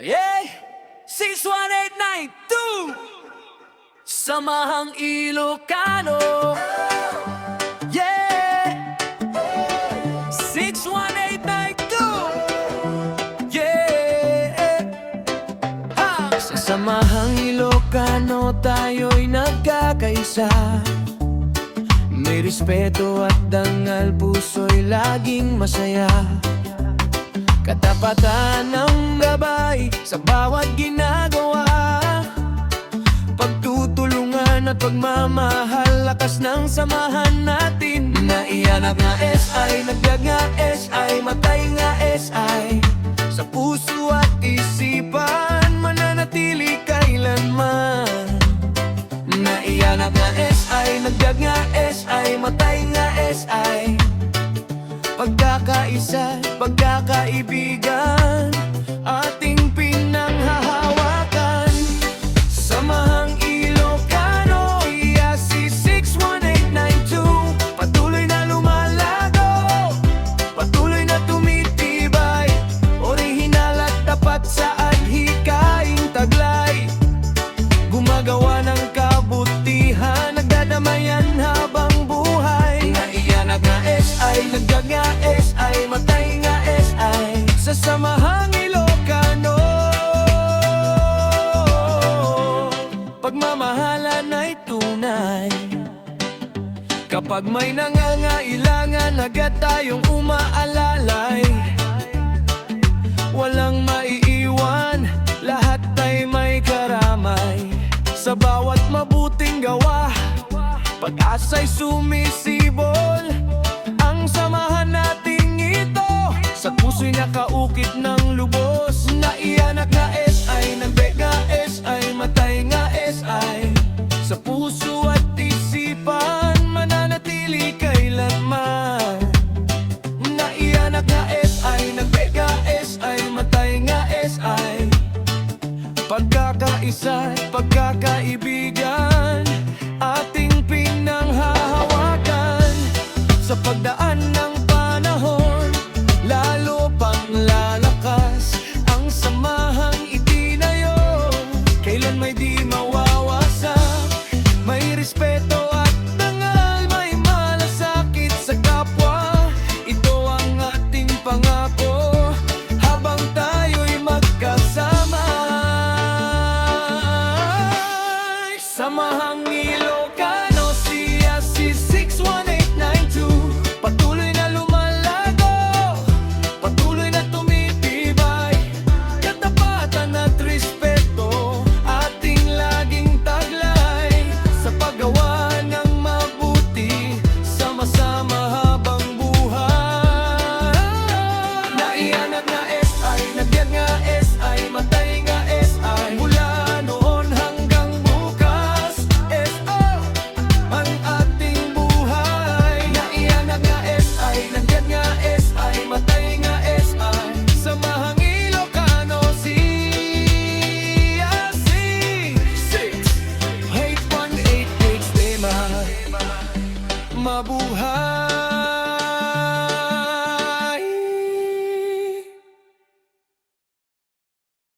Yeah, 61892 Samahang Ilocano. Yeah, 61892. Yeah, ha! Sa Samahang Ilocano tayo'y nagkakaisa. May respeto at dangal, puso'y laging masaya. Katapatan ng gabay sa bawat ginagawa. Pagtutulungan at pagmamahal, lakas ng samahan natin. Naiyanap nga SI, nagbiag nga SI, matay nga SI. Sa puso at isipan, mananatili kailanman. Naiyanap nga SI, nagbiag nga SI, matay nga SI. Pagkakaisa, pagkakaibigan, ating pinanghahawakan. Samahang Ilocano, si 61892. Patuloy na lumalago, patuloy na tumitibay. Orihinal at tapat sa adhikaing taglay. Gumagawa ng kabutihan, nagdadamayan habang buhay. Naiyanap nga SI, nagdag nga SI, matay nga SI. Sa Samahang Ilocano, pagmamahalan ay tunay. Kapag may nangangailangan, agad tayong umaalalay. Walang maiiwan, lahat ay may karamay. Sa bawat mabuting gawa, pag-asa'y sumisibol. Ang samahan nating ito, sa puso'y nakaukit ng lubos. Naiyanak nga SI, nagbeg nga SI, matay nga SI. Sa puso at isipan, mananatili kailanman. Naiyanak nga SI, nagbeg nga SI, matay nga SI. Pagkakaisa, pagkakaibigan, ating pinanghahawakan. Sa pagdaan ng panahon, lalo pang lalakas ang samahang itinayo. Kailan may di mawawasak, may respeto at dangal, may malasakit sa kapwa. Ito ang ating pangako, habang tayo'y magkasama. Samahang Ilocano, siya si 61892. Patuloy na lumalago, patuloy na tumitibay. Katapatan at respeto, ating laging taglay. Sa paggawa ng mabuti, sama-sama habang buhay. Naiyanap nga SI, nagbiag nga SI, matay nga SI. Mula noon hanggang bukas, SO ang ating buhay. Naiyanap nga SI, nagbiag nga SI, matay nga SI. Samahang Ilocano, siya si 61818. Stay mabuhay.